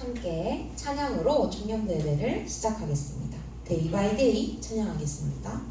함께 찬양으로 청년부 예배를 시작하겠습니다. 데이 바이 데이 찬양하겠습니다.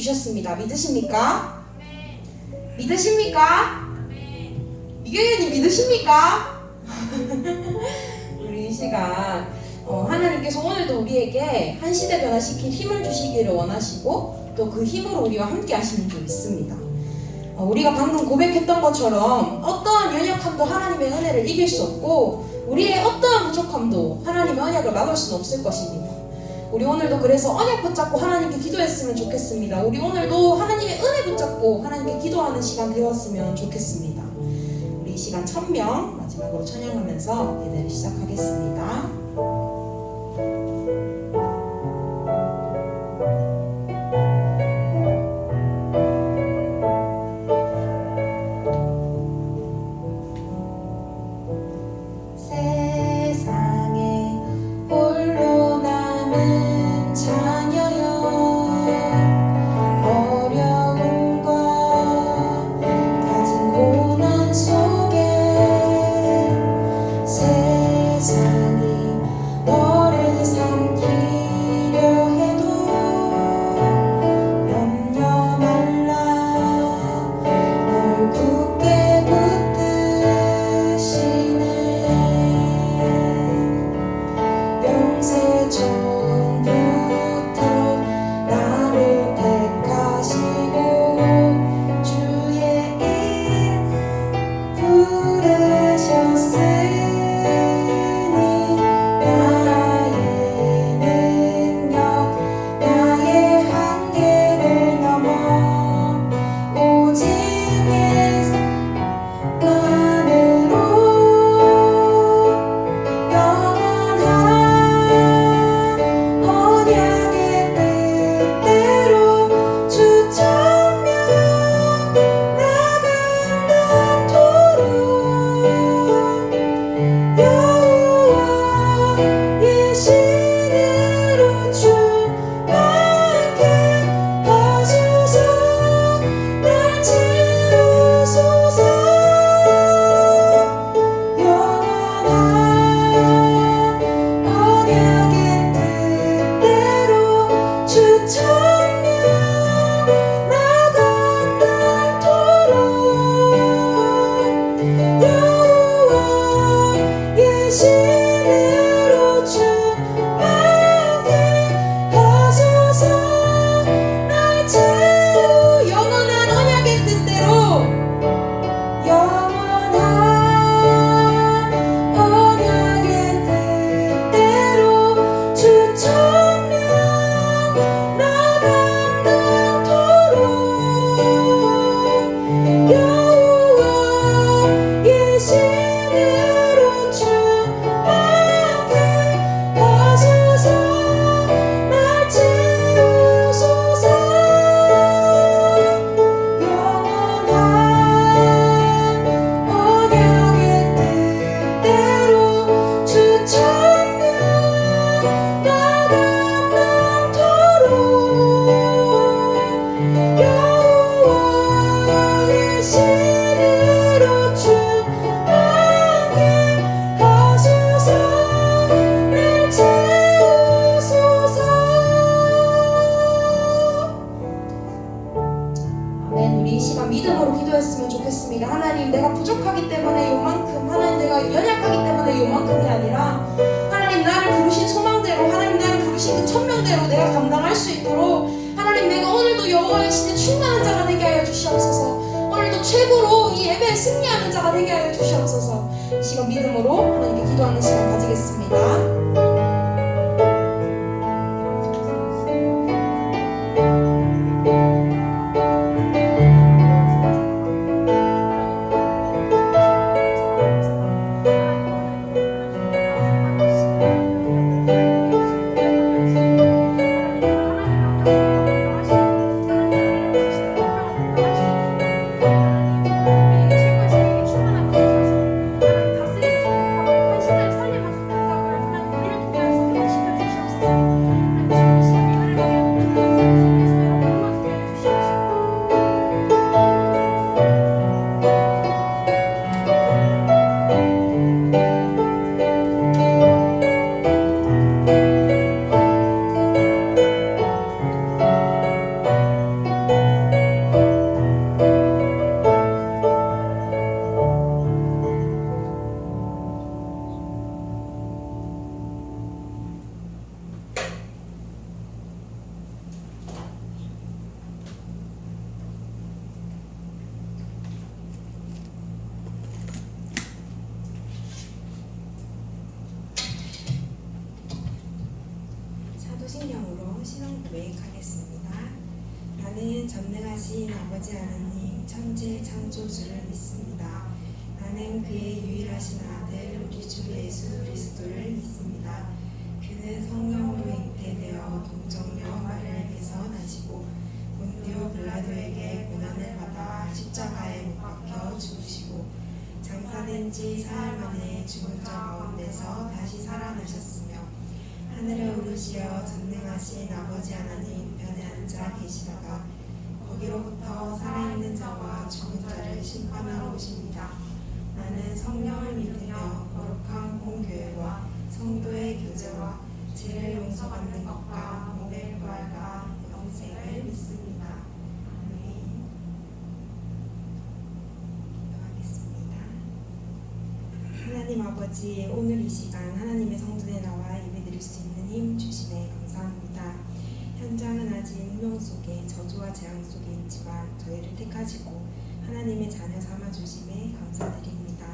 주셨습니다. 믿으십니까? 네. 믿으십니까? 네. 이경현님 믿으십니까? 우리 이 시간 하나님께서 오늘도 우리에게 한 시대 변화시킬 힘을 주시기를 원하시고 또 그 힘으로 우리와 함께 하시는 줄 믿습니다. 우리가 방금 고백했던 것처럼 어떠한 연약함도 하나님의 은혜를 이길 수 없고 우리의 어떠한 부족함도 하나님의 언약을 막을 수는 없을 것입니다. 우리 오늘도 그래서 언약 붙잡고 하나님께 기도했으면 좋겠습니다. 우리 오늘도 하나님의 은혜 붙잡고 하나님께 기도하는 시간 되었으면 좋겠습니다. 우리 이 시간 천명 마지막으로 찬양하면서 예배를 시작하겠습니다. 세상이 믿음으로 기도했으면 좋겠습니다. 하나님, 내가 부족하기 때문에 요만큼, 하나님 내가 연약하기 때문에 요만큼이 아니라 하나님 나를 부르신 소망대로, 하나님 나를 부르신 그 천명대로 내가 감당할 수 있도록 하나님, 내가 오늘도 여호와의 신에 충만한 자가 되게 하여 주시옵소서. 오늘도 최고로 이 예배에 승리하는 자가 되게 하여 주시옵소서. 이 시간 믿음으로 하나님께 기도하는 시간 가지겠습니다. 사도신경으로 신앙 고백하겠습니다. 나는 전능하신 아버지 하나님 천지 창조주를 믿습니다. 나는 그의 유일하신 아들 우리 주 예수 그리스도를 믿습니다. 그는 성령으로 잉태되어 동정녀 마리아에게서 나시고 본디오 빌라도에게 고난을 받아 십자가에 못 박혀 죽으시고 장사된 지 사흘 만에 죽은 자 가운데서 다시 살아나셨으며 하늘에 오르시어 전능하신 아버지 하나님 편에 앉아 계시다가 거기로부터 살아있는 자와 죽은 자를 심판하러 오십니다. 나는 성령을 믿으며 거룩한 공교회와 성도의 교제와 죄를 용서받는 것과 몸의 부활과 영생을 믿습니다. 아멘. 기도하겠습니다. 하나님 아버지, 오늘 이 시간 하나님의 성전에 나와 예배드릴 수 있는 힘 주심에 감사합니다. 현장은 아직 운명 속에 저주와 재앙 속에 있지만 저희를 택하시고 하나님의 자녀 삼아주심에 감사드립니다.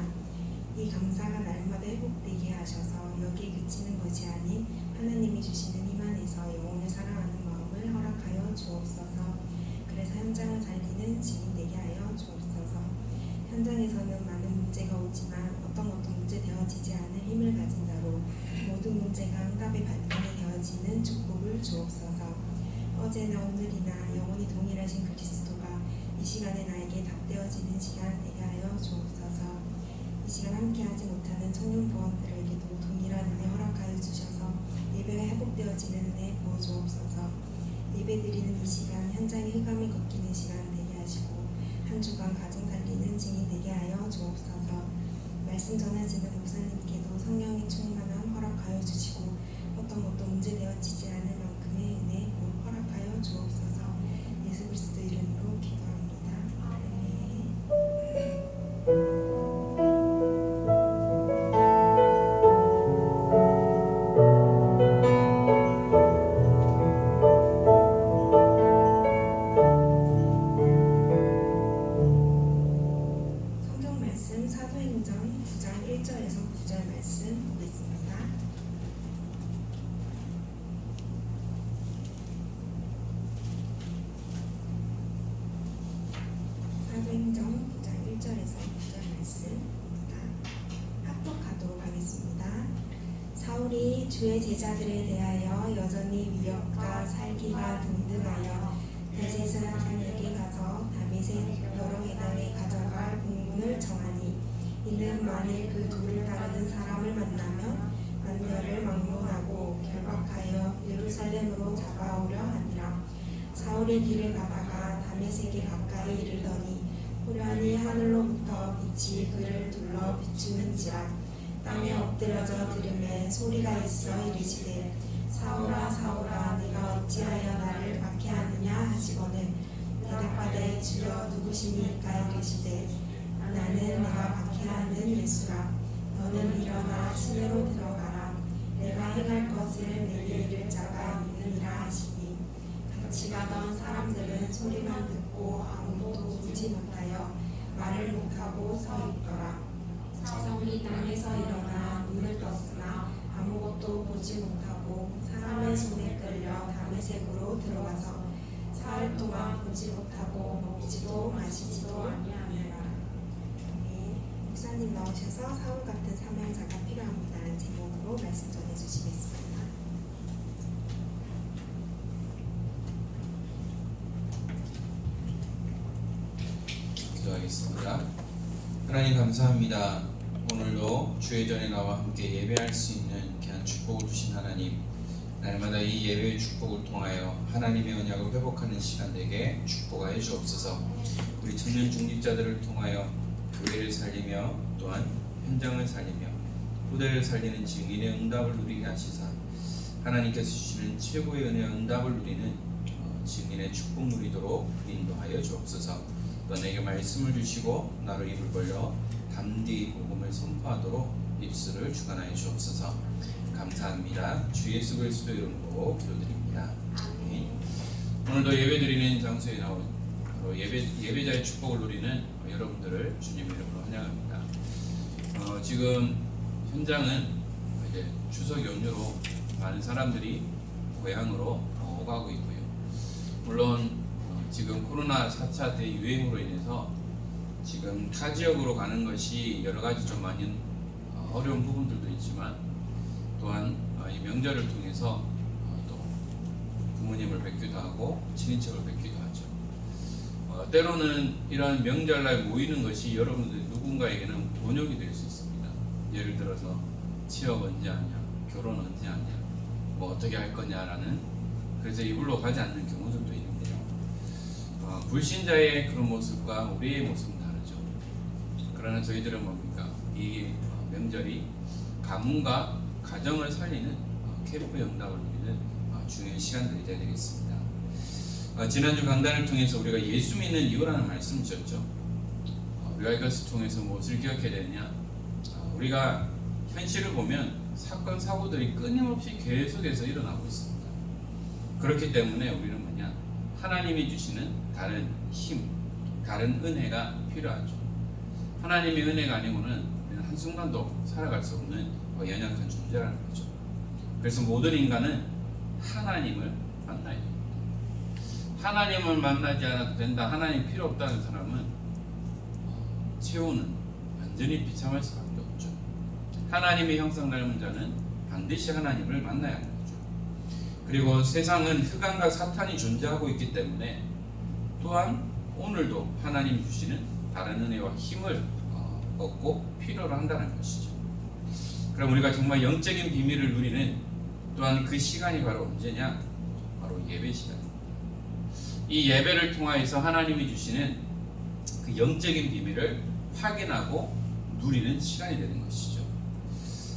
이 감사가 날마다 회복되게 하셔서 여기에 그치는 것이 아닌 하나님이 주시는 힘 안에서 영혼을 사랑하는 마음을 허락하여 주옵소서. 그래서 현장을 살리는 증인 되게 하여 주옵소서. 현장에서는 많은 문제가 오지만 어떤 것도 문제 되어지지 않을 힘을 가진 자로 모든 문제가 응답의 발판이 되어지는 축복을 주옵소서. 어제나 오늘이나 영원히 동일하신 그리스도가 이 시간에 나에게 답되어지는 시간 되게 하여 주옵소서. 이 시간 함께하지 못하는 청년부원들에게도 동일한 은혜 허락하여 주셔서 예배가 회복되어지는 은혜 부어주옵소서. 예배드리는 이 시간 현장에 흑암이 걷기는 시간 되게 하시고 한 주간 가정 살리는 증인 되게 하여 주옵소서. 말씀 전해지는 목사님께도 성령의 충만함 허락하여 주시고 어떤 것도 문제되어지지 않을 만큼의 은혜 곧 허락하여 주옵소서. 예수 그리스도 이름으로 기도합니다. 아멘. 사도행전 9장 1절에서 9절 말씀 보겠습니다. 사도행전 9장 1절에서 9절 말씀입니다. 합독하도록 하겠습니다. 사울이 주의 제자들에 대하여 여전히 위협과 살기가 등등하여 대제사장에게 가서 다윗의 여러 회당에 가져갈 공문을 정하니 이는 만일 그 둘을 따르는 사람을 만나면 만녀를 막론하고 결박하여 예루살렘으로 잡아오려 하니라. 사울이 길을 가다가 다메섹에 가까이 이르더니 호련히 하늘로부터 빛이 그를 둘러 비추는지라. 땅에 엎드려져 들음에 소리가 있어 이르시되 사울아 사울아 네가 어찌하여 나를 박해하느냐 하시거늘 대답하되 주여 누구시니까 이르시되 나는 내가 박해하는 예수라. 너는 일어나 시내로 들어가라. 내가 행할 것을 내게 이를 자가 있느니라 하시니 같이 가던 사람들은 소리만 듣고 아무도 보지 못하여 말을 못하고 서 있더라. 성이 땅에서 일어나 눈을 떴으나 아무것도 보지 못하고 사람의 손에 끌려 다메섹으로 들어가서 사흘 동안 보지 못하고 먹지도 마시지도 아니하니라. 네, 목사님 나오셔서 사울 같은 사명자가 필요합니다라는 제목으로 말씀 전해주시겠습니다. 기도하겠습니다. 하나님 감사합니다. 오늘도 주의 전에 나와 함께 예배할 수 있는 귀한 축복을 주신 하나님, 날마다 이 예배의 축복을 통하여 하나님의 언약을 회복하는 시간 되게 축복하여 주옵소서. 우리 청년 중직자들을 통하여 교회를 살리며 또한 현장을 살리며 후대를 살리는 증인의 응답을 누리게 하시사 하나님께서 주시는 최고의 은혜와 응답을 누리는 증인의 축복 누리도록 인도하여 주옵소서. 또 내게 말씀을 주시고 나로 입을 벌려 담대히 복음을 선포하도록 입술을 주관하여 주옵소서. 감사합니다. 주 예수 그리스도 이름으로 기도드립니다. 아멘. 오늘도 예배드리는 장소에 나온 바로 예배자의 축복을 누리는 여러분들을 주님 이름으로 환영합니다. 지금 현장은 이제 추석 연휴로 많은 사람들이 고향으로 오가고 있고요. 물론 지금 코로나 4차 대유행으로 인해서 지금 타 지역으로 가는 것이 여러 가지 좀 많이 어려운 부분들도 있지만 또한 이 명절을 통해서 또 부모님을 뵙기도 하고 친인척을 뵙기도 하죠. 때로는 이런 명절날 모이는 것이 여러분들 누군가에게는 곤욕이 될 수 있습니다. 예를 들어서 취업 언제 하냐, 결혼 언제 하냐, 뭐 어떻게 할 거냐라는, 그래서 이불로 가지 않는 경우들도 있는데요. 불신자의 그런 모습과 우리의 모습은 다르죠. 그러나 저희들은 뭡니까? 이 명절이 가문과 가정을 살리는 캠프 영답을 누리는 중요한 시간들이 되어야 되겠습니다. 지난주 강단을 통해서 우리가 예수 믿는 이유라는 말씀을 주셨죠. 우리가 이것을 통해서 무엇을 기억해야 되느냐? 우리가 현실을 보면 사건 사고들이 끊임없이 계속해서 일어나고 있습니다. 그렇기 때문에 우리는 뭐냐? 하나님이 주시는 다른 힘, 다른 은혜가 필요하죠. 하나님의 은혜가 아니고는 한순간도 살아갈 수 없는 연약한 존재라는 거죠. 그래서 모든 인간은 하나님을 만나야 됩니다. 하나님을 만나지 않아도 된다, 하나님 필요 없다는 사람은 최후는 완전히 비참할 수밖에 없죠. 하나님의 형상 닮은 자는 반드시 하나님을 만나야 하는 거죠. 그리고 세상은 흑암과 사탄이 존재하고 있기 때문에 또한 오늘도 하나님 주시는 다른 은혜와 힘을 얻고 필요로 한다는 것이죠. 그럼 우리가 정말 영적인 비밀을 누리는 또한 그 시간이 바로 언제냐? 바로 예배 시간입니다. 이 예배를 통하여서 하나님이 주시는 그 영적인 비밀을 확인하고 누리는 시간이 되는 것이죠.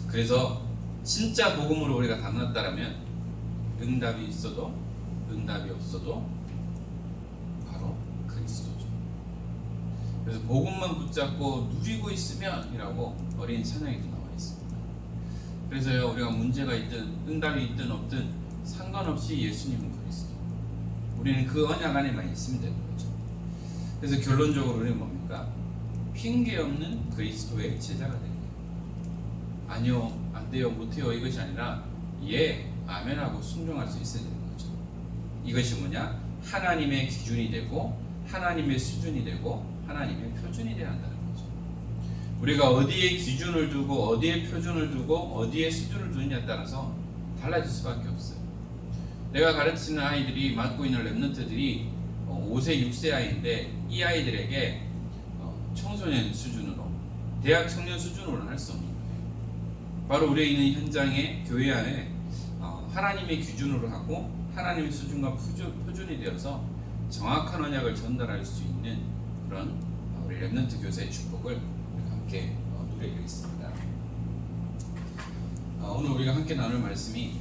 그래서 진짜 복음으로 우리가 담났다라면 응답이 있어도 응답이 없어도 바로 그리스도죠. 그래서 복음만 붙잡고 누리고 있으면 이라고 어린 찬양에도 나와 있습니다. 그래서요, 우리가 문제가 있든 응답이 있든 없든 상관없이 예수님은 그리스도, 우리는 그 언약 안에만 있으면 되는 거죠. 그래서 결론적으로 우리는 뭡니까? 핑계 없는 그리스도의 제자가 되는 거예요. 아니요, 안 돼요, 못해요, 이것이 아니라 예, 아멘하고 순종할 수 있어야 되는 거죠. 이것이 뭐냐? 하나님의 기준이 되고 하나님의 수준이 되고 하나님의 표준이 되어야 한다는 거죠. 우리가 어디에 기준을 두고 어디에 표준을 두고 어디에 수준을 두느냐에 따라서 달라질 수밖에 없어요. 내가 가르치는 아이들이 맡고 있는 랩런트들이 5세, 6세 아이인데 이 아이들에게 청소년 수준으로, 대학 청년 수준으로는 할 수 없는 거예요. 바로 우리가 있는 현장에, 교회 안에 하나님의 기준으로 하고 하나님의 수준과 표준이 되어서 정확한 언약을 전달할 수 있는 그런 우리 랩런트 교사의 축복을 우리가 함께 누리겠습니다. 오늘 우리가 함께 나눌 말씀이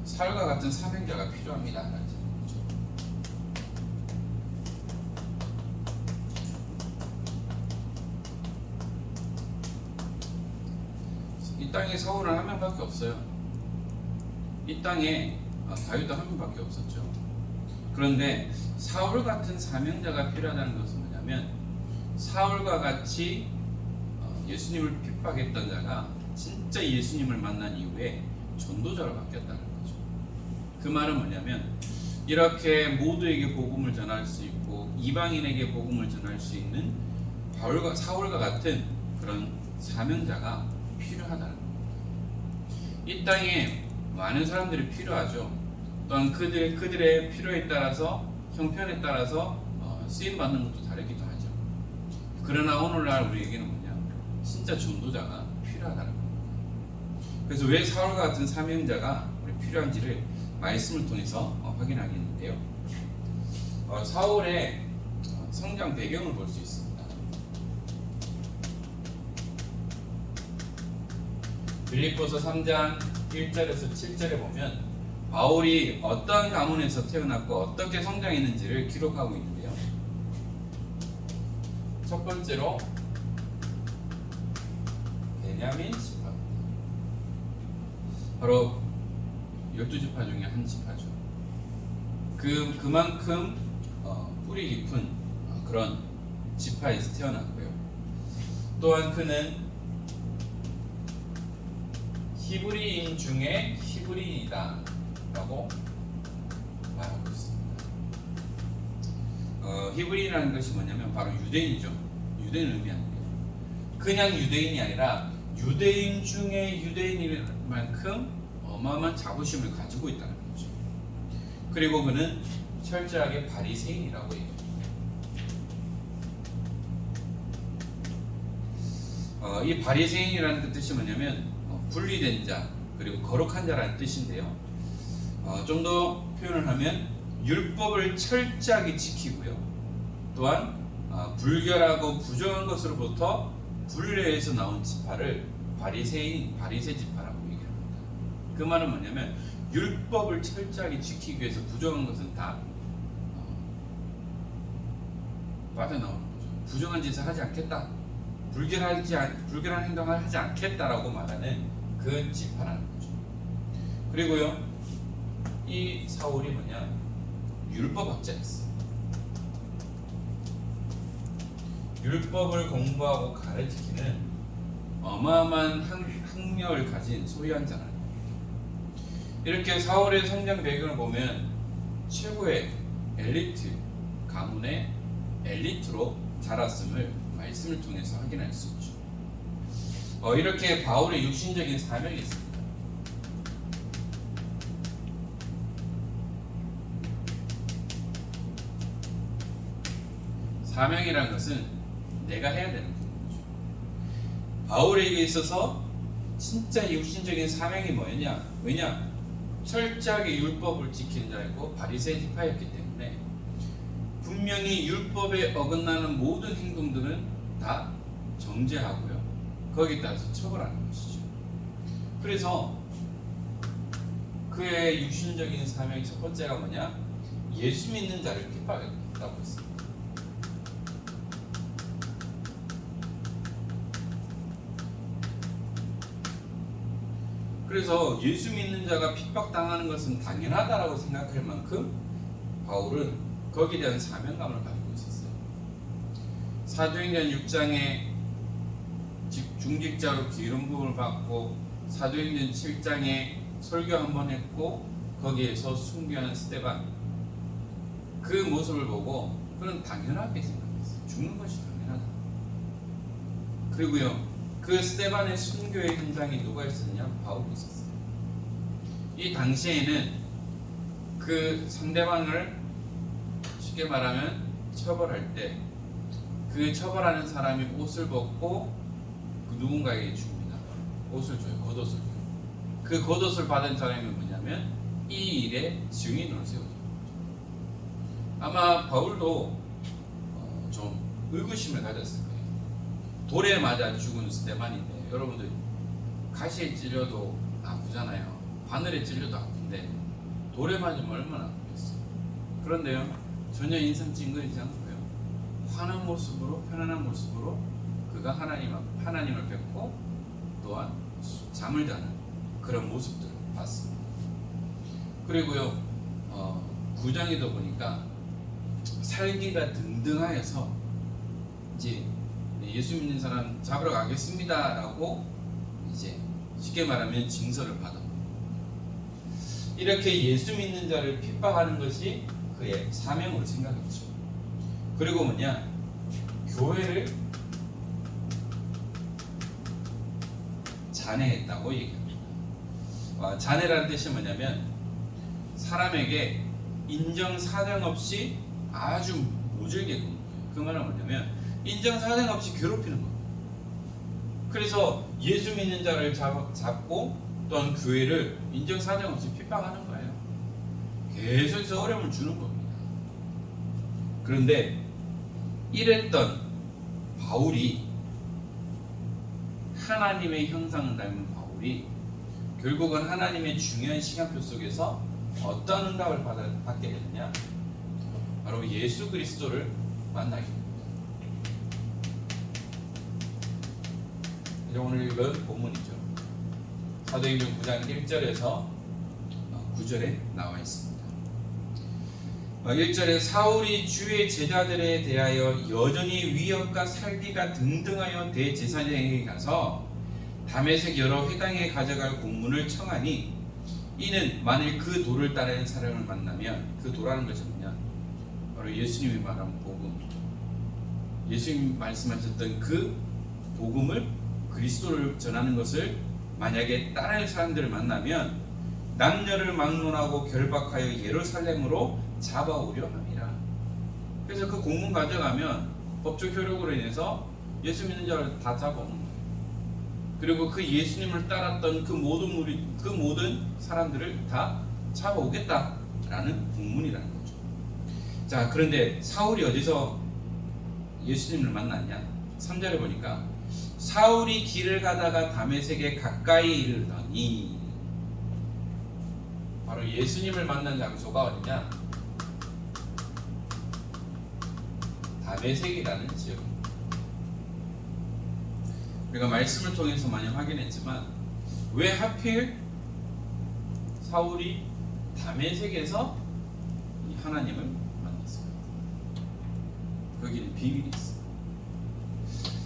사울과 같은 사명자가 필요합니다. 이 땅에 사울은 한 명밖에 없어요. 이 땅에 다윗도 한 명밖에 없었죠. 그런데 사울 같은 사명자가 필요하다는 것은 뭐냐면 사울과 같이 예수님을 핍박했던 자가 진짜 예수님을 만난 이후에 전도자로 바뀌었다는 거죠. 그 말은 뭐냐면 이렇게 모두에게 복음을 전할 수 있고 이방인에게 복음을 전할 수 있는 사울과 같은 그런 사명자가 필요하다는 겁니다. 이 땅에 많은 사람들이 필요하죠. 또한 그들의 필요에 따라서 형편에 따라서 쓰임 받는 것도 다르기도 하죠. 그러나 오늘날 우리에게는 뭐냐? 진짜 전도자가 필요하다는 겁니다. 그래서 왜 사울과 같은 사명자가 우리 필요한지를 말씀을 통해서 확인하겠는데요. 사울의 성장 배경을 볼 수 있습니다. 빌립보서 3장 1절에서 7절에 보면 바울이 어떤 가문에서 태어났고 어떻게 성장했는지를 기록하고 있는데요. 첫 번째로 베냐민 지파, 바로 12지파 중에 한 지파죠. 그만큼 뿌리 깊은 그런 지파에서 태어났고요. 또한 그는 히브리인 중에 히브리인이다 라고 말하고 있습니다. 히브리인이라는 것이 뭐냐면 바로 유대인이죠. 유대인을 의미합니다. 그냥 유대인이 아니라 유대인 중에 유대인일 만큼 어마어마한 자부심을 가지고 있다는 거죠. 그리고 그는 철저하게 바리새인이라고 얘기합니다. 이 바리새인이라는 그 뜻이 뭐냐면 분리된 자 그리고 거룩한 자라는 뜻인데요. 좀 더 표현을 하면 율법을 철저하게 지키고요. 또한 불결하고 부정한 것으로부터 분리해서 나온 지파를 바리새 지파라고 얘기합니다. 그 말은 뭐냐면 율법을 철저하게 지키기 위해서 부정한 것은 다 빠져나오는 거죠. 부정한 짓을 하지 않겠다, 불결한 행동을 하지 않겠다라고 말하는 그 지파라는 거죠. 그리고요, 이 사울이 뭐냐, 율법학자였어. 율법을 공부하고 가르치기는 어마어마한 학력을 가진 소유한 자라는 거예요. 이렇게 사울의 성장 배경을 보면 최고의 엘리트 가문의 엘리트로 자랐음을 말씀을 통해서 확인할 수 있죠. 이렇게 바울의 육신적인 사명이 있습니다. 사명이라는 것은 내가 해야 되는 거죠. 바울에게 있어서 진짜 육신적인 사명이 뭐였냐? 왜냐? 철저하게 율법을 지키는 자이고 바리새 지파였기 때문에 분명히 율법에 어긋나는 모든 행동들은 다 정죄하고요. 거기에 따라서 처벌하는 것이죠. 그래서 그의 육신적인 사명의 첫 번째가 뭐냐? 예수 믿는 자를 핍박했다고 했습니다. 그래서 예수 믿는 자가 핍박당하는 것은 당연하다라고 생각할 만큼 바울은 거기에 대한 사명감을 가지고 있었어요. 사도행전 6장에 중직자로 기름 부음을 받고 사도행전 7장에 설교 한번 했고 거기에서 순교하는 스데반, 그 모습을 보고 그는 당연하게 생각했어요. 죽는 것이 당연하다. 그리고요, 그 스데반의 순교의 현장에 누가 있었냐? 바울이 있었어요. 이 당시에는 그 상대방을 쉽게 말하면 처벌할 때 그 처벌하는 사람이 옷을 벗고 그 누군가에게 줍니다. 옷을 줘요. 겉옷을 줘요. 그 겉옷을 받은 사람이 뭐냐면 이 일의 증인으로 세워져요. 아마 바울도 좀 의구심을 가졌을 거예요. 돌에 맞아 죽은 스데반인데, 여러분들 가시에 찔려도 아프잖아요. 바늘에 찔려도 아픈데 돌에 맞으면 얼마나 아프겠어요. 그런데요, 전혀 인상 찡그리지 않고요, 편안한 모습으로 그가 하나님을 뵙고 또한 잠을 자는 그런 모습들을 봤습니다. 그리고요 9장에도 보니까 살기가 등등하여서 이제 예수 믿는 사람 잡으러 가겠습니다라고 이제 쉽게 말하면 징설을 받아. 이렇게 예수 믿는 자를 핍박하는 것이 그의 사명으로 생각했죠. 그리고 뭐냐, 교회를 잔해했다고 얘기합니다. 잔해라는 뜻이 뭐냐면 사람에게 인정사정 없이 아주 모질게 굽는 거예요. 그 말은 뭐냐면 인정사정 없이 괴롭히는 거예요. 그래서 예수 믿는 자를 잡고 또한 교회를 인정사정 없이 핍박하는 거예요. 계속해서 어려움을 주는 겁니다. 그런데 이랬던 바울이, 하나님의 형상을 닮은 바울이 결국은 하나님의 중요한 시간표 속에서 어떤 응답을 받게 되느냐, 바로 예수 그리스도를 만나게 됩니다. 이제 오늘 읽은 본문이죠. 사도행전 9장 1절에서 9절에 나와 있습니다. 1절에 사울이 주의 제자들에 대하여 여전히 위협과 살기가 등등하여 대제사장에게 가서 다메섹 여러 회당에 가져갈 공문을 청하니, 이는 만일 그 도를 따르는 사람을 만나면, 그 도라는 것이 뭐냐, 바로 예수님이 말한 복음, 예수님이 말씀하셨던 그 복음을, 그리스도를 전하는 것을 만약에 따르는 사람들을 만나면 남녀를 막론하고 결박하여 예루살렘으로 잡아오려 함이라. 그래서 그 공문 가져가면 법적 효력으로 인해서 예수 믿는 자를 다 잡아오는 거예요. 그리고 그 예수님을 따랐던 그 모든 사람들을 다 잡아오겠다라는 공문이라는 거죠. 자, 그런데 사울이 어디서 예수님을 만났냐? 3절에 보니까 사울이 길을 가다가 다메섹에 가까이 이르더니, 바로 예수님을 만난 장소가 어디냐? 다메섹이라는 지역입니다. 우리가 말씀을 통해서 많이 확인했지만 왜 하필 사울이 다메섹에서 하나님을 만났을까? 거기는 비밀이 있어요.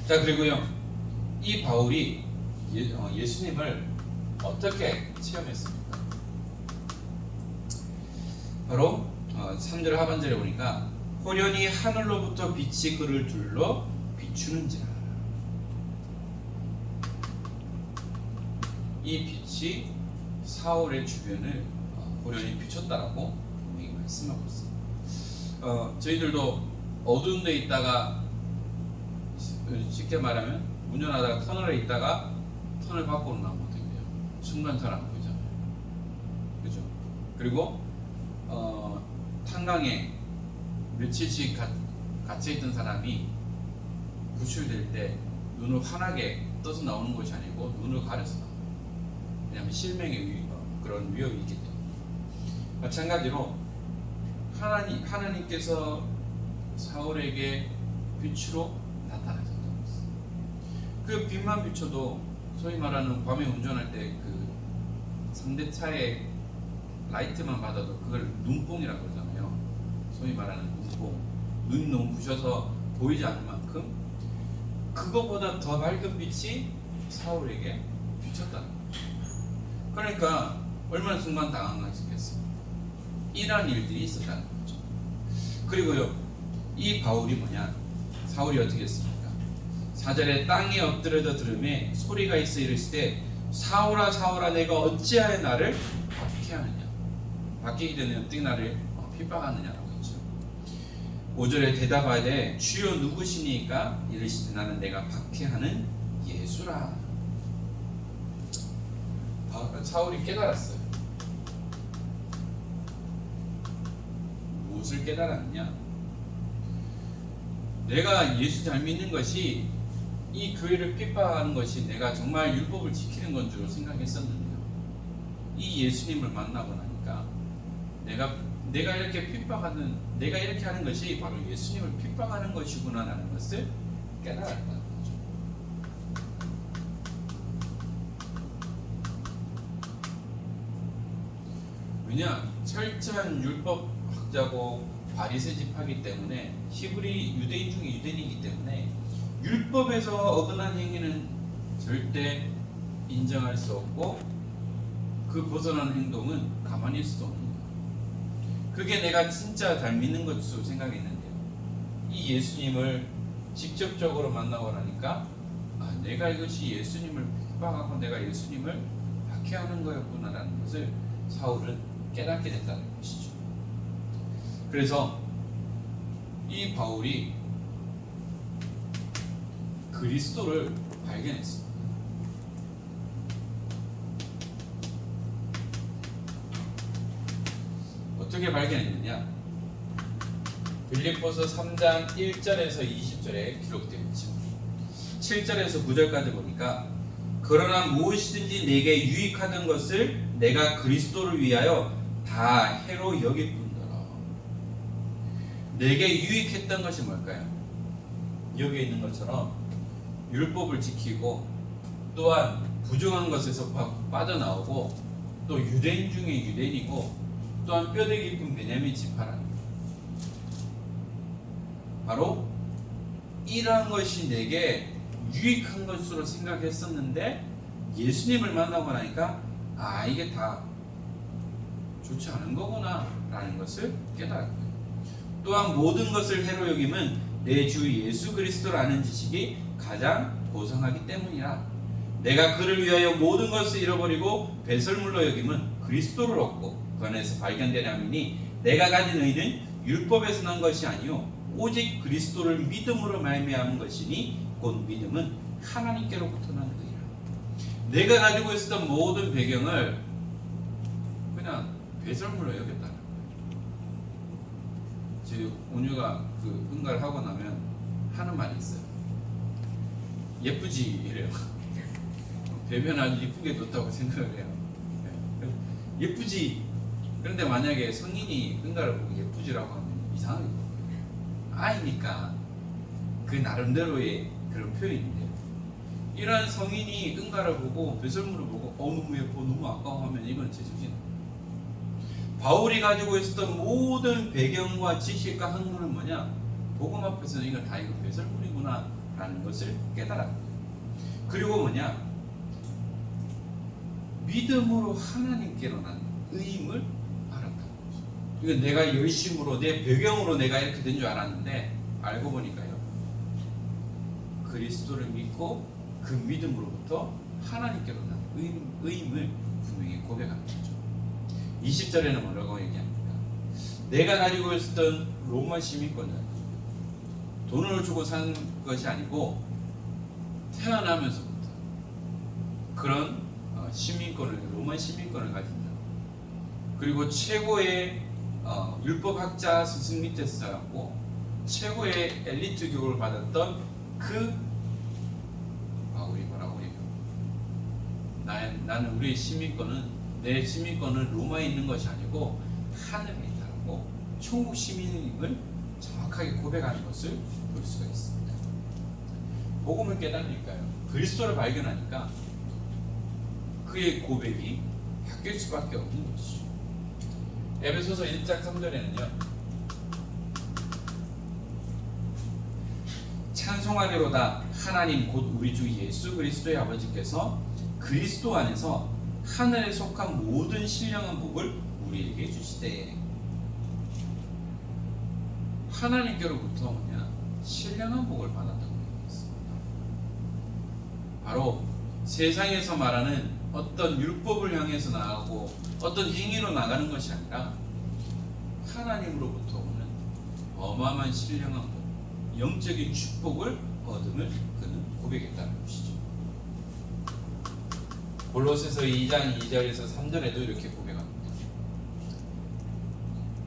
자, 그리고요, 이 바울이 예수님을 어떻게 체험했습니까? 바로 3절 하반절에 보니까 호련히 하늘로부터 빛이 그를 둘러 비추는지라. 이 빛이 사울의 주변을 호련히 비췄다라고 분명히 말씀하고 있습니다. 저희들도 어두운 데 있다가, 쉽게 말하면 운전하다가 터널에 있다가 터널 밖으로 나오면 어떻게 돼요? 순간 잘 안 보이잖아요. 그죠? 그리고 탄강에 며칠씩 갇혀있던 사람이 구출될 때 눈을 환하게 떠서 나오는 것이 아니고 눈을 가려서 나와요. 왜냐하면 실명의 그런 위협이 있기 때문에. 마찬가지로 하나님께서 사울에게 빛으로 나타나셨다고 했어요. 그 빛만 비춰도 소위 말하는 밤에 운전할 때 그 상대차의 라이트만 받아도 그걸 눈뽕이라고 그러잖아요. 소위 말하는 눈뽕. 눈이 너무 부셔서 보이지 않을 만큼 그거보다 더 밝은 빛이 사울에게 비쳤다는 거예요. 그러니까 얼마나 순간 당황했겠습니까? 이런 일들이 있었다는 거죠. 그리고요, 이 바울이 뭐냐? 사울이 어떻게 했습니까? 4절에 땅에 엎드려져 들음에 소리가 있어 이르시되 사울아 사울아 내가 어찌하여 나를 박해하느냐. 박히기 전에 어떻게 나를 핍박하느냐라고 했죠. 5절에 대답하되 주여 누구시니까? 이르시되 나는 내가 박해하는 예수라. 사울이 깨달았어요. 무엇을 깨달았느냐? 내가 예수 잘 믿는 것이, 이 교회를 핍박하는 것이 내가 정말 율법을 지키는 건 줄 생각했었는데요, 이 예수님을 만나고 나니까 내가 이렇게 핍박하는, 내가 이렇게 하는 것이 바로 예수님을 핍박하는 것이구나라는 것을 깨달았다는 거죠. 뭐냐, 철저한 율법학자고 바리새 집하기 때문에 히브리 유대인 중에 유대인이기 때문에 율법에서 어긋난 행위는 절대 인정할 수 없고 그 벗어난 행동은 가만히 있을 수 없는 거예요. 그게 내가 진짜 잘 믿는 것으로 생각했는데요. 이 예수님을 직접적으로 만나고 나니까 내가 이것이 예수님을 핍박하고 내가 예수님을 박해하는 거였구나라는 것을 사울은 깨닫게 됐다는 것이죠. 그래서 이 바울이 그리스도를 발견했습니다. 어떻게 발견했느냐? 빌립보서 3장 1절에서 20절에 기록되어 있죠. 7절에서 9절까지 보니까 그러나 무엇이든지 내게 유익하던 것을 내가 그리스도를 위하여 다 해로 여길 뿐더러. 내게 유익했던 것이 뭘까요? 여기 있는 것처럼 율법을 지키고 또한 부정한 것에서 빠져나오고 또 유대인 중에 유대인이고 또한 뼈대기 깊은 베냐민 지파라는 거예요. 바로 이러한 것이 내게 유익한 것으로 생각했었는데 예수님을 만나고 나니까 이게 다 좋지 않은 거구나 라는 것을 깨달았고요. 또한 모든 것을 해로 여김은 내 주 예수 그리스도라는 지식이 가장 고상하기 때문이라. 내가 그를 위하여 모든 것을 잃어버리고 배설물로 여김은 그리스도를 얻고 그 안에서 발견된 함이니 내가 가진 의는 율법에서 난 것이 아니요 오직 그리스도를 믿음으로 말미암은 것이니 곧 믿음은 하나님께로부터 난 의라. 내가 가지고 있었던 모든 배경을 그냥 배설물로 여겼다는 거예요. 제 온유가 그 응가를 하고 나면 하는 말이 있어요. 예쁘지 이래요. 배변 아주 예쁘게 뒀다고 생각을 해요. 예쁘지. 그런데 만약에 성인이 응가를 보고 예쁘지라고 하면 이상하게 보여요. 아이니까 그 나름대로의 그런 표현인데 이러한 성인이 응가를 보고 배설물을 보고 너무 예뻐 너무 아까워 하면 이건 제정신이에요. 바울이 가지고 있었던 모든 배경과 지식과 학문은 뭐냐? 복음 앞에서는 이건 다 이거 배설물이구나 라는 것을 깨달았고요. 그리고 뭐냐? 믿음으로 하나님께로 난 의임을 알았다는 거죠. 이건 내가 열심으로 내 배경으로 내가 이렇게 된 줄 알았는데 알고 보니까요. 그리스도를 믿고 그 믿음으로부터 하나님께로 난 의임을 분명히 고백하는 거죠. 20절에는 뭐라고 얘기합니까? 내가 가지고 있었던 로마 시민권은 돈을 주고 산 것이 아니고 태어나면서부터 그런 시민권을 로마 시민권을 가진다. 그리고 최고의 율법학자 스승 밑에서 자랐고 최고의 엘리트 교육을 받았던 그 바울이 뭐라고 얘기합니다. 나는 우리의 시민권은 내 시민권은 로마에 있는 것이 아니고 하늘에 있다고 천국 시민임을 정확하게 고백하는 것을 볼 수가 있습니다. 복음을 깨달으니까요. 그리스도를 발견하니까 그의 고백이 바뀔 수밖에 없는 것이죠. 에베소서 1장 3절에는요. 찬송하리로다 하나님 곧 우리 주 예수 그리스도의 아버지께서 그리스도 안에서 하늘에 속한 모든 신령한 복을 우리에게 주시되. 하나님께로부터 뭐냐? 신령한 복을 받았다고 얘기했습니다. 바로 세상에서 말하는 어떤 율법을 향해서 나가고 어떤 행위로 나가는 것이 아니라 하나님으로부터 오는 어마어마한 신령한 복, 영적인 축복을 얻음을 그는 고백했다는 것이죠. 골로새서 2장 2절에서 3절에도 이렇게 고백합니다.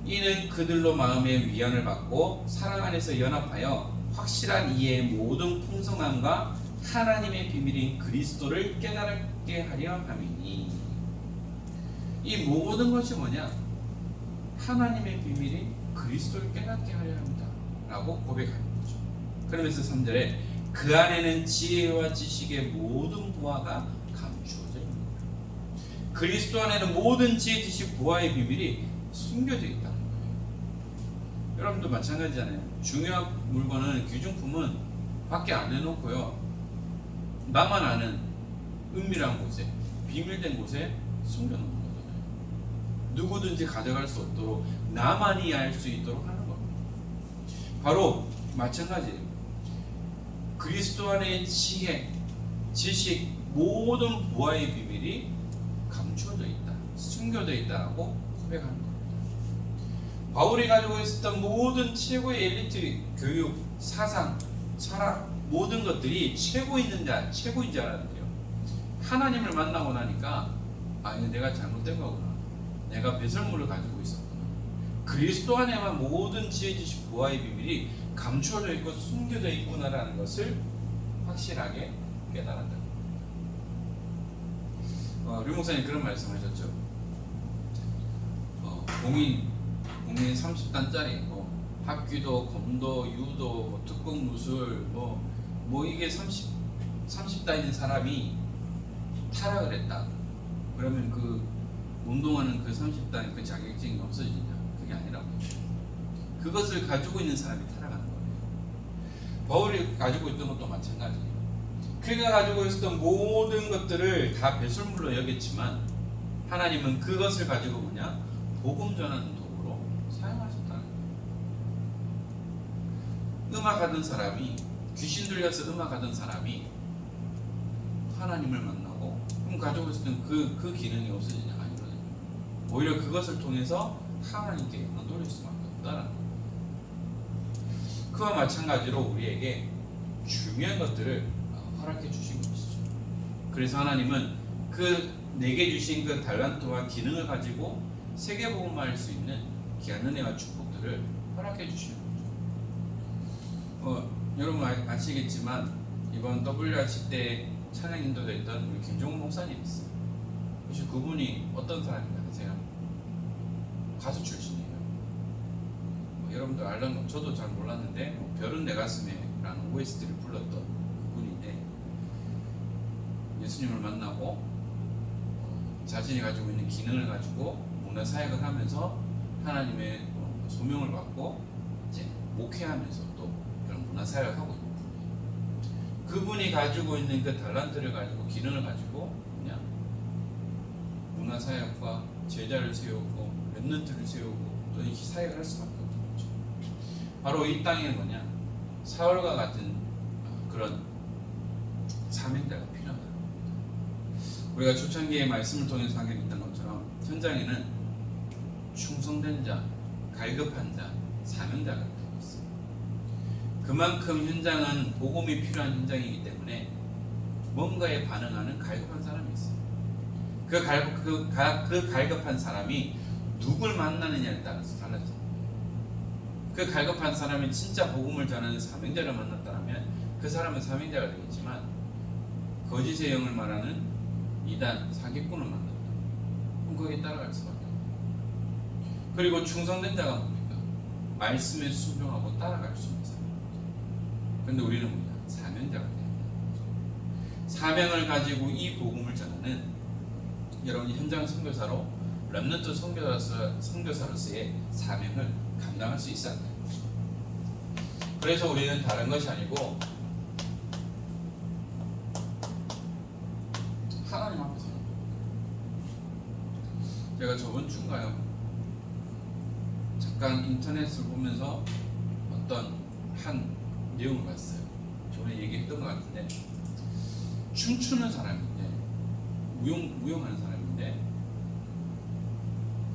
이는 그들로 마음의 위안을 받고 사랑 안에서 연합하여 확실한 이해의 모든 풍성함과 하나님의 비밀인 그리스도를 깨달게 하려 함이니. 이 모든 것이 뭐냐? 하나님의 비밀인 그리스도를 깨닫게 하려 합니다 라고 고백하는 거죠. 그러면서 3절에 그 안에는 지혜와 지식의 모든 보화가 감추어져 있습니다. 그리스도 안에는 모든 지혜, 지식, 보화의 비밀이 숨겨져 있다는 거예요. 여러분도 마찬가지잖아요. 중요한 물건은, 귀중품은 밖에 안 내놓고요, 나만 아는 은밀한 곳에, 비밀된 곳에 숨겨놓는 거잖아요. 누구든지 가져갈 수 없도록, 나만이 알 수 있도록 하는 겁니다. 바로 마찬가지예요. 그리스도 안의 지혜, 지식, 모든 보화의 비밀이 감추어져 있다, 숨겨져 있다라고 고백하는 겁니다. 바울이 가지고 있었던 모든 최고의 엘리트 교육, 사상, 철학, 모든 것들이 최고인 줄 알았는데요, 하나님을 만나고 나니까 내가 잘못된 거구나, 내가 배설물을 가지고 있었구나, 그리스도 안에만 모든 지혜, 지식, 보화의 비밀이 감추어져 있고 숨겨져 있구나라는 것을 확실하게 깨달았다. 류 목사님 그런 말씀하셨죠. 공인 30단짜리 합기도, 검도, 유도, 특공 무술 이게 30단인 사람이 타락을 했다. 그러면 그 운동하는 그 30단 그 자격증이 없어지냐? 그게 아니라고. 그것을 가지고 있는 사람이 타락하는 거예요. 바울이 가지고 있던 것도 마찬가지예요. 그가 가지고 있었던 모든 것들을 다 배설물로 여겼지만 하나님은 그것을 가지고 복음 전하는 도구로 사용하셨다는 거예요. 음악하던 사람이, 귀신 들려서 음악하던 사람이 하나님을 만나고 그럼 가지고 있었던 그 기능이 없어지냐? 아니거든요. 오히려 그것을 통해서 하나님께 돌릴 수밖에 없다는 거예요. 그와 마찬가지로 우리에게 중요한 것들을 허락해 주신 것이죠. 그래서 하나님은 내게 주신 그 달란트와 기능을 가지고 세계복음을 할 수 있는 귀한 은혜와 축복들을 허락해 주시는 거죠. 여러분 아시겠지만 이번 WRC 때 찬양 인도됐던 우리 김종훈 목사님 있어요. 혹시 그분이 어떤 사람인지 아세요? 가수 출신이에요. 여러분들 알던 거 저도 잘 몰랐는데 별은 내 가슴에 라는 OST를 불렀던 그분인데 예수님을 만나고 자신이 가지고 있는 기능을 가지고 문화사역을 하면서 하나님의 소명을 받고 이제 목회하면서 또 그런 문화사역을 하고 있는 분이에요. 그분이 가지고 있는 그 달란트를 가지고 기능을 가지고 그냥 문화사역과 제자를 세우고 렘넌트를 세우고 또 이 사역을 할 수밖에 없는 거죠. 바로 이 땅에 사울과 같은 그런 사명자가 필요하다. 우리가 초창기의 말씀을 통해서 하게 됐던 것처럼 현장에는 충성된 자, 갈급한 자, 사명자가 되고 있어요. 그만큼 현장은 복음이 필요한 현장이기 때문에 뭔가에 반응하는 갈급한 사람이 있어요. 그 갈급한 사람이 누굴 만나느냐에 따라서 달라져요. 그 갈급한 사람이 진짜 복음을 전하는 사명자를 만났다면 그 사람은 사명자가 되겠지만 거짓의 영을 말하는 이단, 사기꾼을 만났다. 그럼 거기에 따라갈 수밖에 없어요. 그리고 충성된 자가 뭡니까? 말씀에 순종하고 따라갈 수 있는 사람. 그런데 우리는 사명자가 돼야 된다. 사명을 가지고 이 복음을 전하는 여러분이 현장 선교사로 렘넌트 선교사로서의 사명을 감당할 수 있어야 합니다. 그래서 우리는 다른 것이 아니고 하나님 앞에 서는 거예요. 제가 저번 주인가요? 잠깐 인터넷을 보면서 어떤 한 내용을 봤어요. 저번에 얘기했던 것 같은데 춤추는 사람인데 무용하는 사람인데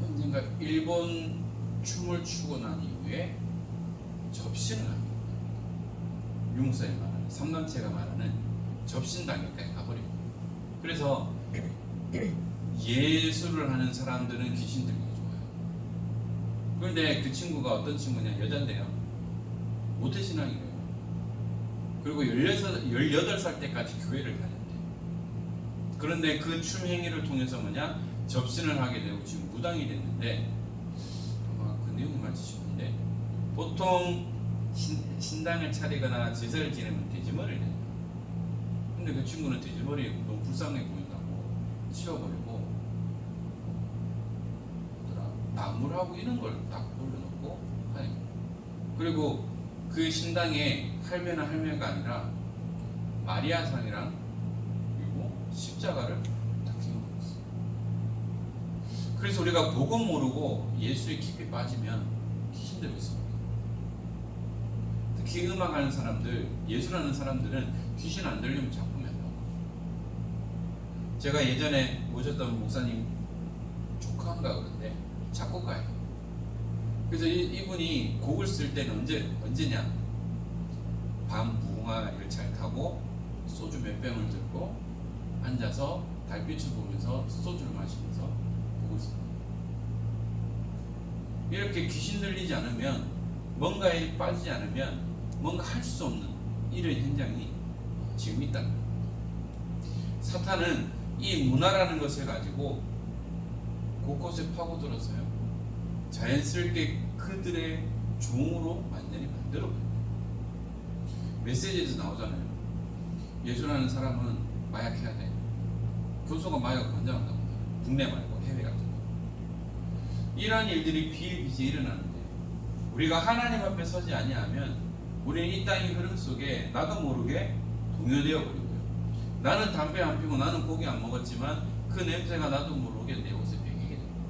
언젠가 일본 춤을 추고 난 이후에 접신을 합니다. 융사에 말하는 3단체가 말하는 접신 단계까지 가버립니다. 그래서 예술을 하는 사람들은 귀신 들리기 좋아요. 그런데 그 친구가 어떤 친구냐, 여잔데요. 모태신앙이래요. 그리고 18살 때까지 교회를 다녔대요. 그런데 그 춤 행위를 통해서 접신을 하게 되고 지금 무당이 됐는데 아마 그 내용이 맞으시는데 보통 신당을 차리거나 제사를 지내면 돼지머리를 해요. 근데 그 친구는 돼지머리 너무 불쌍해 보인다고 치워버리고 나물하고 이런 걸 딱 올려놓고 하는 거예요. 그리고 그 신당에 할배나 할매가 아니라 마리아상이랑 그리고 십자가를 딱 세워놓고 있어요. 그래서 우리가 복음 모르고 예수에 깊이 빠지면 귀신 들고 있습니다. 특히 음악하는 사람들, 예술하는 사람들은 귀신 안 들리면 작품이 안 나와요. 제가 예전에 모셨던 목사님 조카인가 그런데 작곡가예요. 그래서 이분이 곡을 쓸 때는 언제냐? 밤 무궁화를 잘 타고 소주 몇 병을 들고 앉아서 달빛을 보면서 소주를 마시면서 곡을 씁니다. 이렇게 귀신 들리지 않으면, 뭔가에 빠지지 않으면 뭔가 할 수 없는 이런 현장이 지금 있다는 거예요. 사탄은 이 문화라는 것을 가지고 곳곳에 파고들어서요, 자연스럽게 그들의 종으로 완전히 만들어버려요. 메시지에서 나오잖아요. 예술하는 사람은 마약해야 돼. 교수가 마약을 권장한다고 해요. 국내 말고 해외 같은 거. 이러한 일들이 비일비재 일어나는데, 우리가 하나님 앞에 서지 아니하면 우리는 이 땅의 흐름 속에 나도 모르게 동요되어 버리고요. 나는 담배 안 피고 나는 고기 안 먹었지만 그 냄새가 나도 모르게 내 옷에 배기게 됩니다.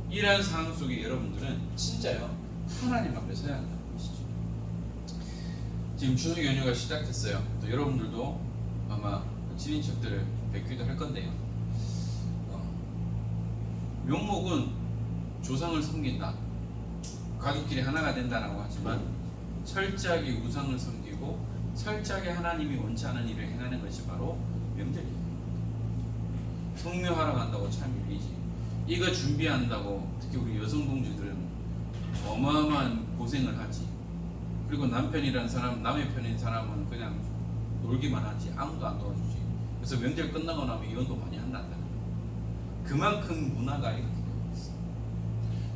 이러한 상황 속에 여러분들은 진짜요, 하나님 앞에 서야 한다는 것이죠. 지금 추석 연휴가 시작됐어요. 또 여러분들도 아마 친인척들을 뵙기도 할 건데요. 명목은 조상을 섬긴다, 가족끼리 하나가 된다라고 하지만 철저하게 우상을 섬기고 철저하게 하나님이 원치 않은 일을 행하는 것이 바로 명절이에요. 성묘하러 간다고 참 일이지. 이거 준비한다고 특히 우리 여성 동지들은 어마어마한 고생을 하지. 그리고 남편이란 사람, 남의 편인 사람은 그냥 놀기만 하지, 아무도 안 도와주지. 그래서 명절 끝나고 나면 이혼도 많이 한단다. 그만큼 문화가 이렇게 되고 있어.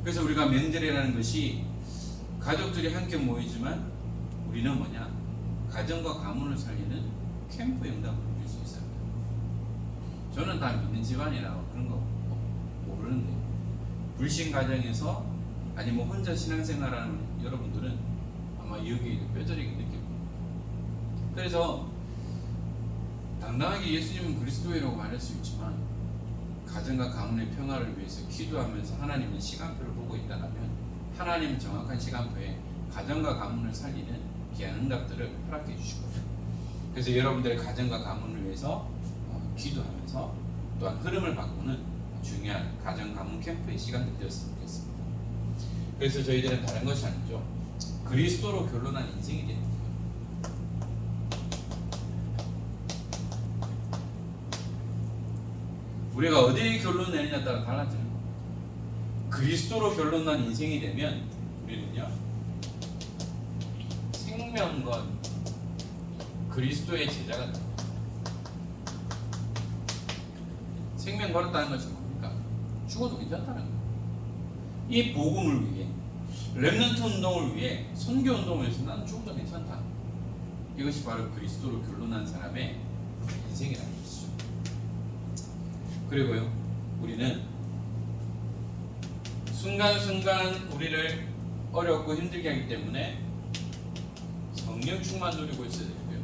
그래서 우리가 명절이라는 것이 가족들이 함께 모이지만 우리는 뭐냐? 가정과 가문을 살리는 캠프 영담을 누릴 수 있어요. 저는 다 믿는 집안이라고 그런 거 모르는데, 불신 가정에서 아니 뭐 혼자 신앙생활하는 여러분들은 아마 여기 뼈저리게 느낄 겁니다. 그래서 당당하게 예수님은 그리스도이라고 말할 수 있지만 가정과 가문의 평화를 위해서 기도하면서 하나님의 시간표를 보고 있다면 하나님은 정확한 시간표에 가정과 가문을 살리는 귀한 응답들을 허락해 주실 거예요. 그래서 여러분들의 가정과 가문을 위해서 기도하면서 또한 흐름을 바꾸는 중요한 가정 가문 캠프의 시간이 되었으면 좋겠습니다. 그래서 저희들은 다른 것이 아니죠, 그리스도로 결론한 인생이 됩니다. 우리가 어디에 결론 내느냐에 따라 달라지는 겁니다. 그리스도로 결론난 인생이 되면 우리는요, 생명건 그리스도의 제자가 됩니다. 생명 걸었다는 것이 뭡니까? 죽어도 괜찮다는 거예요. 이 복음을 위해, 렘넌트 운동을 위해, 선교 운동을 위해서 나는 죽어도 괜찮다. 이것이 바로 그리스도로 결론난 사람의 인생이라는 것이죠. 그리고요, 우리는 순간순간 우리를 어렵고 힘들게 하기 때문에 성령 충만 누리고 있어야 되고요.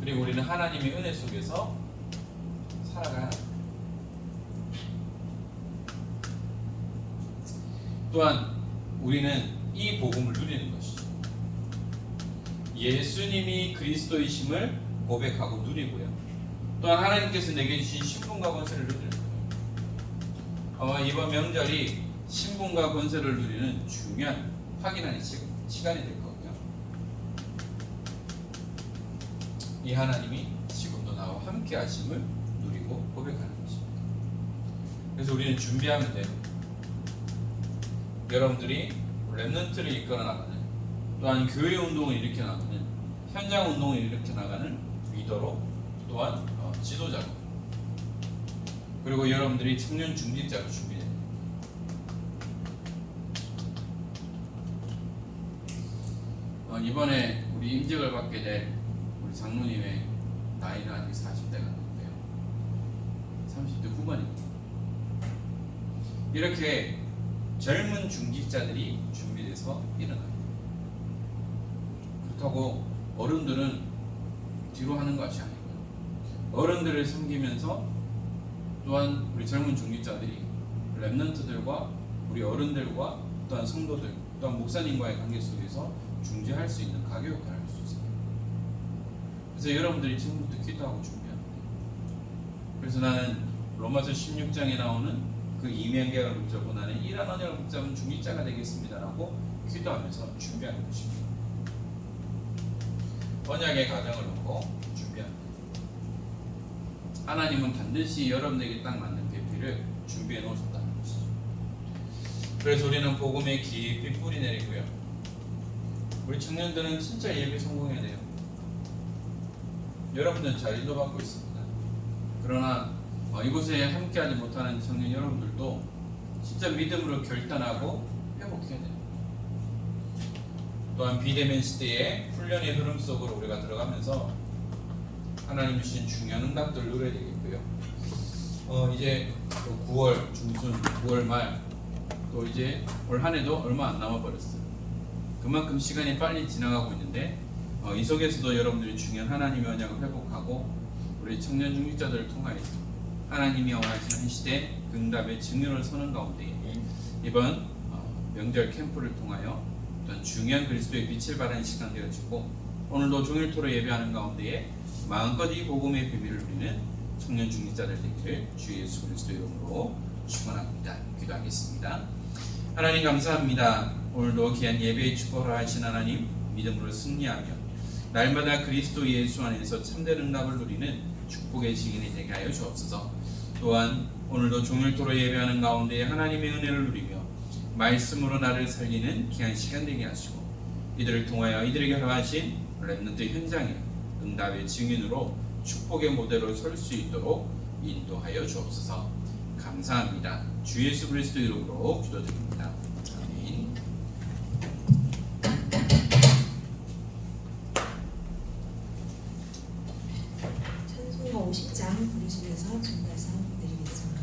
그리고 우리는 하나님의 은혜 속에서 살아가야 합니다. 또한 우리는 이 복음을 누리는 것이죠. 예수님이 그리스도이심을 고백하고 누리고요. 또한 하나님께서 내게 주신 신분과 권세를 누리는 거예요. 아마 이번 명절이 신분과 권세를 누리는 중요한 확인하는 시간이 될 거고요. 이 하나님이 지금도 나와 함께 하심을 누리고 고백하는 것입니다. 그래서 우리는 준비하면 돼요. 여러분들이 렘넌트를 이끌어 나가는, 또한 교회 운동을 일으켜 나가는, 현장 운동을 일으켜 나가는 리더로, 또한 지도자로, 그리고 여러분들이 청년 중직자로 준비됩니다. 이번에 우리 임직을 받게 될 우리 장로님의 나이는 아직 40대가 넘는데요. 30대 후반입니다. 이렇게 젊은 중직자들이 준비돼서 일어나요. 그렇다고 어른들은 뒤로 하는 것이 아니고요. 어른들을 섬기면서 또한 우리 젊은 중직자들이 렘넌트들과 우리 어른들과 또한 성도들 또한 목사님과의 관계 속에서 중재할 수 있는 가교 역할을 할 수 있어요. 그래서 여러분들이 지금부터 기도하고 준비하면 돼요. 그래서 나는 로마서 16장에 나오는 그 이면계약을 붙잡고 나는 이런 언약을 붙잡은 중직자가 되겠습니다라고 기도하면서 준비하는 것입니다. 언약의 가정을 놓고 준비하는 거예요. 하나님은 반드시 여러분에게 딱 맞는 배필을 준비해 놓으셨다는 것이죠. 그래서 우리는 복음에 깊이 뿌리 내리고요. 우리 청년들은 진짜 예배 성공해야 돼요. 여러분들은 잘 인도받고 있습니다. 그러나 이곳에 함께하지 못하는 청년 여러분들도 진짜 믿음으로 결단하고 회복해야 돼요. 또한 비대면 시대의 훈련의 흐름 속으로 우리가 들어가면서 하나님 주신 중요한 응답들을 누려야 되겠고요. 이제 또 9월 중순, 9월 말, 또 이제 올 한 해도 얼마 안 남아버렸어요. 그만큼 시간이 빨리 지나가고 있는데 이 속에서도 여러분들이 중요한 하나님의 언약을 회복하고 우리 청년 중직자들을 통하여서 하나님이 원하시는 한 시대 응답의 증언을 서는 가운데 이번 명절 캠프를 통하여 어떤 중요한 그리스도의 빛을 발하는 시간 되어지고 오늘도 종일 토로 예배하는 가운데에 마음껏 이 복음의 비밀을 누리는 청년 중직자들 되기를 주 예수 그리스도 이름으로 축원합니다. 기도하겠습니다. 하나님 감사합니다. 오늘도 귀한 예배의 축복을 하신 하나님 믿음으로 승리하며 날마다 그리스도 예수 안에서 참된 응답을 누리는 축복의 증인이 되게 하여 주옵소서. 또한 오늘도 종일토록 예배하는 가운데 하나님의 은혜를 누리며 말씀으로 나를 살리는 귀한 시간 되게 하시고 이들을 통하여 이들에게 허락하신 렘넌트 현장에 응답의 증인으로 축복의 모델로 설 수 있도록 인도하여 주옵소서. 감사합니다. 주 예수 그리스도 이름으로 기도드립니다. 아멘. 찬송가 50장 부르시면서 전달사 드리겠습니다.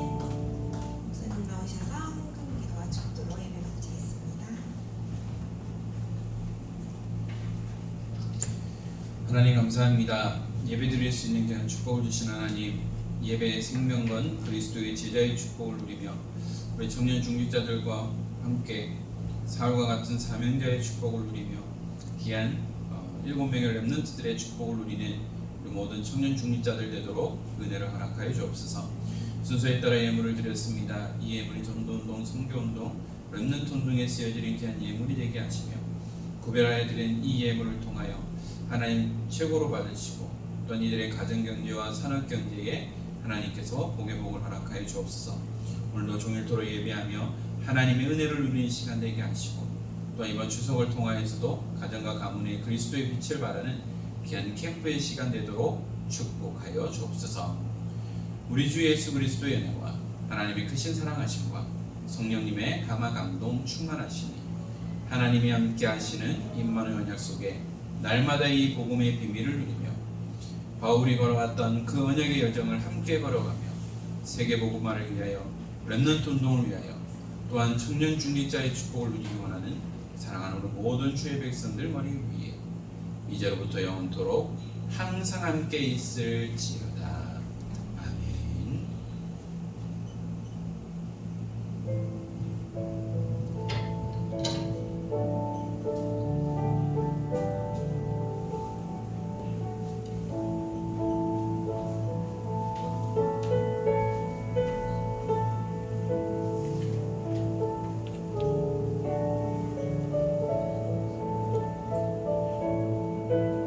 목사님 나오셔서 헌금 기도와 축도로 예배 마치겠습니다. 하나님 감사합니다. 예배 드릴 수 있는 귀한 축복을 주신 하나님, 예배의 생명건 그리스도의 제자의 축복을 누리며 우리 청년 중직자들과 함께 사울과 같은 사명자의 축복을 누리며 귀한 7명의 렘넌트들의 축복을 누리는 우리 모든 청년 중직자들 되도록 은혜를 허락하여 주옵소서. 순서에 따라 예물을 드렸습니다. 이 예물이 전도운동, 선교운동, 렘넌트 운동에 쓰여드린 귀한 예물이 되게 하시며 구별하여 드린 이 예물을 통하여 하나님 최고로 받으시고 또한 이들의 가정경제와 산업경제에 하나님께서 복의 복을 허락하여 주옵소서. 오늘도 종일토록 예배하며 하나님의 은혜를 누리는 시간 되게 하시고 또한 이번 추석을 통하여서도 가정과 가문에 그리스도의 빛을 발하는 귀한 캠프의 시간 되도록 축복하여 주옵소서. 우리 주 예수 그리스도의 은혜와 하나님의 크신 사랑하심과 성령님의 감화 감동 충만하시니 하나님이 함께 하시는 임마누엘 언약 속에 날마다 이 복음의 비밀을 누리며 바울이 걸어왔던 그 언약의 여정을 함께 걸어가며 세계 복음화를 위하여 렘넌트 운동을 위하여 또한 청년 중직자의 축복을 누리기 원하는 사랑하는 우리 모든 주의 백성들 머리 위에 이제로부터 영원토록 항상 함께 있을지어다. 아멘. 어,